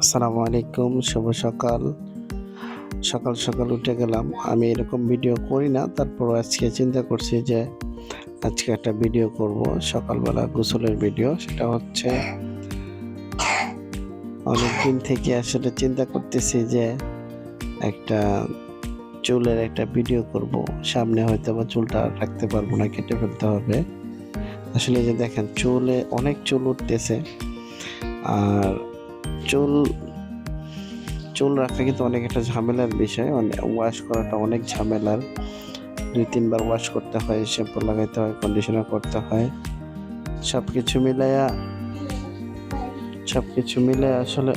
আসসালামু আলাইকুম, শুভ সকাল। সকাল সকাল উঠে গেলাম। আমি এরকম ভিডিও করি না, তারপর আজকে চিন্তা করছি যে আজকে একটা ভিডিও করব, সকালবেলা গোসলের ভিডিও। সেটা হচ্ছে অনেকদিন থেকে আসলে চিন্তা করতেছি যে একটা চুলের একটা ভিডিও করব। সামনে হয়তো বা চুলটা রাখতে পারবো না, কেটে ফেলতে হবে। আসলে এই যে দেখেন, চুলে অনেক চুল উঠতেছে। আর চুল চুল রাখা কিন্তু অনেক একটা ঝামেলার বিষয়। ওয়াশ করাটা অনেক ঝামেলার। 2-3 বার ওয়াশ করতে হয়, শ্যাম্পু লাগাইতে হয়, কন্ডিশনার করতে হয়। সবকিছু মিলাইয়া আসলে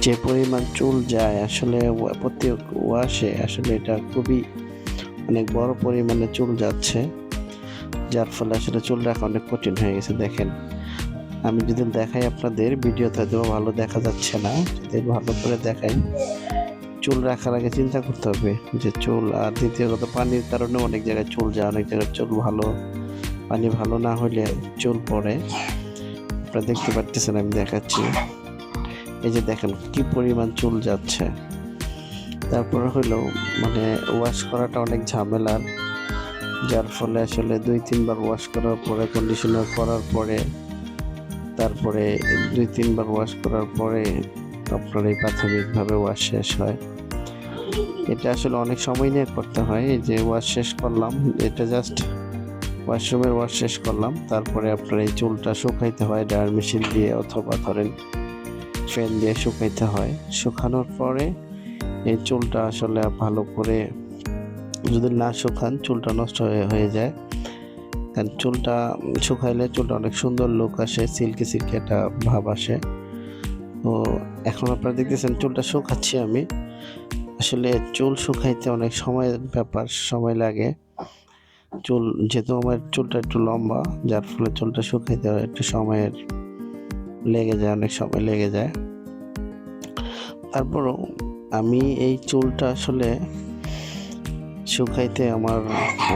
যে পরিমাণ চুল যায় আসলে প্রতি ওয়াশে, আসলে এটা খুবই অনেক বড় পরিমাণে চুল যাচ্ছে, যার ফলে আসলে চুল রাখা অনেক কঠিন হয়ে গেছে। দেখেন, আমি যদি দেখাই আপনাদের, ভিডিওতে হয়তো ভালো দেখা যাচ্ছে না, যদি ভালো করে দেখাই, চুল রাখার আগে চিন্তা করতে হবে যে চুল, আর দ্বিতীয়ত পানির কারণে অনেক জায়গায় চুল যায়, অনেক জায়গায় চুল পানি ভালো না হলে চুল পড়ে। আপনারা দেখতে পাচ্ছেন, আমি দেখাচ্ছি। এই যে দেখেন কি পরিমাণ চুল যাচ্ছে। তারপরে হলো মানে ওয়াশ করাটা অনেক ঝামেলার, যার ফলে আসলে 2-3 বার ওয়াশ করার পরে, কন্ডিশনার করার পরে, তারপরে 2-3 বার ওয়াশ করার পরে আপনার এই প্রাথমিকভাবে ওয়াশ শেষ হয়। এটা আসলে অনেক সময় নিয়ে করতে হয়। এই যে ওয়াশ শেষ করলাম, এটা জাস্ট ওয়াশরুমের ওয়াশ শেষ করলাম, তারপরে আপনার এই চুলটা শুকাইতে হয় ড্রায়ার মেশিন দিয়ে, অথবা ধরেন ফ্যান দিয়ে শুকাইতে হয়। শুকানোর পরে এই চুলটা আসলে ভালো করে, যদি না শুকান চুলটা নষ্ট হয়ে যায়। কারণ চুলটা শুকাইলে চুলটা অনেক সুন্দর লুক আসে, সিল্কি সিল্কি একটা ভাব আসে। তো এখন আপনারা দেখতেছেন চুলটা শুকাচ্ছি আমি। আসলে চুল শুকাইতে অনেক সময়ের ব্যাপার, সময় লাগে। চুল যেহেতু আমার চুলটা একটু লম্বা, যার ফলে চুলটা শুকাইতে একটু সময়ের লেগে যায়, অনেক সময় লেগে যায়। তারপরও আমি এই চুলটা আসলে শুকাইতে আমার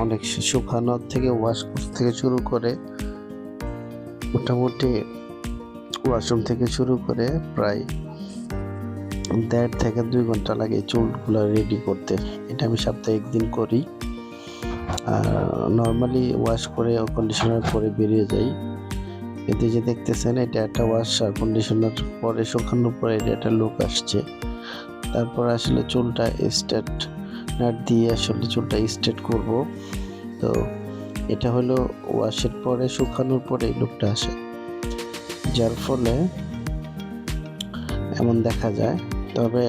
অনেক, শুকানোর থেকে ওয়াশ থেকে শুরু করে মোটামুটি ওয়াশরুম থেকে শুরু করে প্রায় 1.5 থেকে 2 ঘন্টা লাগে চুলগুলো রেডি করতে। এটা আমি সপ্তাহে 1 দিন করি। আর নর্মালি ওয়াশ করে কন্ডিশনার করে বেরিয়ে যাই। এতে যে দেখতেছেন, এটা একটা ওয়াশ আর কন্ডিশনার পরে শুকানোর পরে এটা একটা লুক আসছে। তারপর আসলে চুলটা স্ট্রেটনার দিয়ে আসলে চুলটা স্ট্রেট করব। তো এটা হলো ওয়াশের পরে, শুকানোর পরে এই লুকটা আসে, যার ফলে এমন দেখা যায়। তবে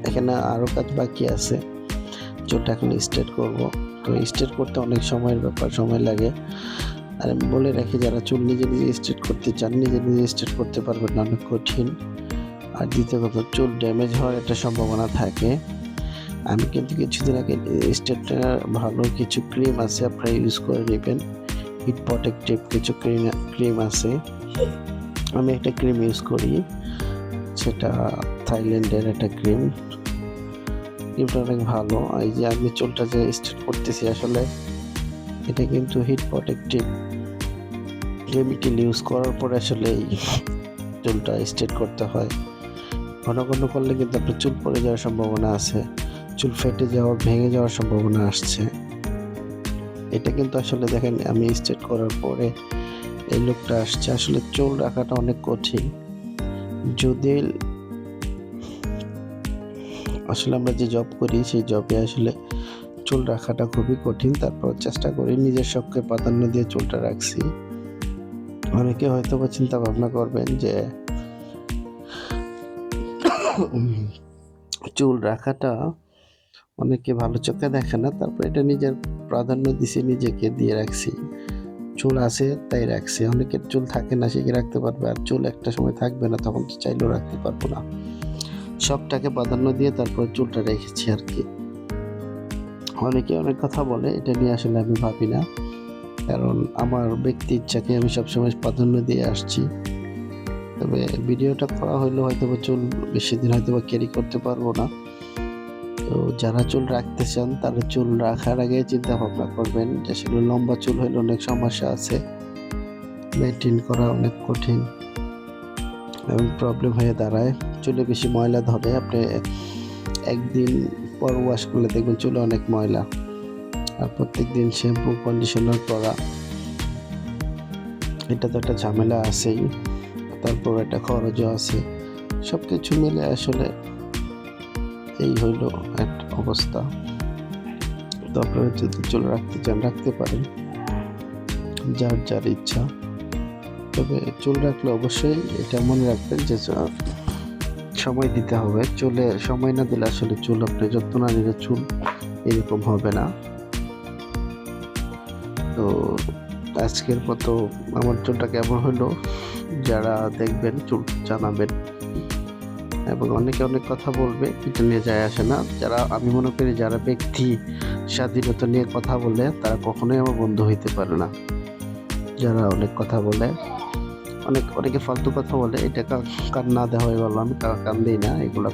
এখানে আরও কাজ বাকি আছে। চুলটা এখন স্ট্রেট করব, তো স্ট্রেট করতে অনেক সময়ের ব্যাপার, সময় লাগে। আর আমি বলে রাখি, যারা চুল নিজে নিজে স্ট্রেট করতে চান, নিজে নিজে স্ট্রেট করতে পারবেন না, অনেক কঠিন। আর দ্বিতীয় কথা, চুল ড্যামেজ হওয়ার একটা সম্ভাবনা থাকে। আমি কিন্তু কিছুদিন আগে স্ট্রেটনার ভালো কিছু ক্রিম আছে, আপনারা ইউজ করে নেবেন। হিট প্রোটেক্টিভ কিছু ক্রিম আছে, আমি একটা ক্রিম ইউজ করি, সেটা থাইল্যান্ডের একটা ক্রিমটা অনেক ভালো। এই যে আমি চুলটা যে স্ট্রেট করতেছি, আসলে এটা কিন্তু হিট প্রোটেক্টিভ কেমিক্যাল ইউজ করার পরে আসলে এই চুলটা স্ট্রেট করতে হয়। ঘন ঘন করলে কিন্তু আপনার চুল পড়ে যাওয়ার সম্ভাবনা আছে, চুল ফেটে যাওয়ার, ভেঙে যাওয়ার সম্ভাবনা আসছে। এটা কিন্তু আসলে দেখেন, আমি স্ট্রেট করার পরে এই লুকটা আসছে। আসলে চুল রাখাটা অনেক কঠিন। যদি আসলে আমরা যে জব করি, সেই জবে আসলে চুল রাখাটা খুবই কঠিন। তারপর চেষ্টা করি নিজের শখকে প্রাধান্য দিয়ে চুলটা রাখছি। অনেকে হয়তো বা চিন্তা ভাবনা করবেন যে চুল রাখাটা অনেকে ভালো চোখে দেখে না, তারপর এটা নিজের প্রাধান্য দিছি, নিজেকে দিয়ে রাখছি। চুল আছে তাই রাখছি। অনেকের চুল থাকে না, সে কি রাখতে পারবে? আর চুল একটা সময় থাকবে না, তখন তো চাইলেও রাখতে পারবো না। শখটাকে প্রাধান্য দিয়ে তারপর চুলটা রেখেছি আর কি। অনেকে অনেক কথা বলে, এটা নিয়ে আসলে আমি ভাবি না, কারণ আমার ব্যক্তি ইচ্ছাকে আমি সবসময় প্রাধান্য দিয়ে আসছি। তবে ভিডিওটা করা হইলেও হয়তো বা চুল বেশি দিন হয়তো বা ক্যারি করতে পারবো না। তো যারা চুল রাখতে চান, তারা চুল রাখার আগে চিন্তা ভাবনা করবেন যে আসলে লম্বা চুল হলে অনেক সমস্যা আছে, মেনটেন করা অনেক কঠিন। এবং প্রবলেম হয়ে দাঁড়ায়। চুলে বেশি ময়লা ধরে, আপনি একদিন পর ওয়াশ করলে দেখবেন চুলে অনেক ময়লা। আর প্রত্যেক দিন শ্যাম্পু কন্ডিশনার করা, এটা তো একটা ঝামেলা আছেই, তারপর একটা খরচও আছে। সব কিছু মিলে আসলে এই হইল একটা অবস্থা। তো আপনারা যদি চুল রাখতে চান রাখতে পারেন, যার যার ইচ্ছা। তবে চুল রাখলে অবশ্যই এটা মনে রাখবেন যে সময় দিতে হবে। চুলে সময় না দিলে আসলে চুল, আপনি যত্ন না নিলে চুল এরকম হবে না। তো আজকের মতো আমার চুলটা কেমন হলো যারা দেখবেন চুল জানাবেন। এবং অনেকে অনেক কথা বলবে, এটা নিয়ে যায় আসে না। যারা, আমি মনে করি যারা ব্যক্তি স্বাধীনতা নিয়ে কথা বলে তারা কখনোই আমার বন্ধু হইতে পারে না। যারা অনেক কথা বলে, অনেকে ফালতু কথা বলে, এটা কান না দেওয়া হয়ে গেল, আমি কান দিই না এগুলো।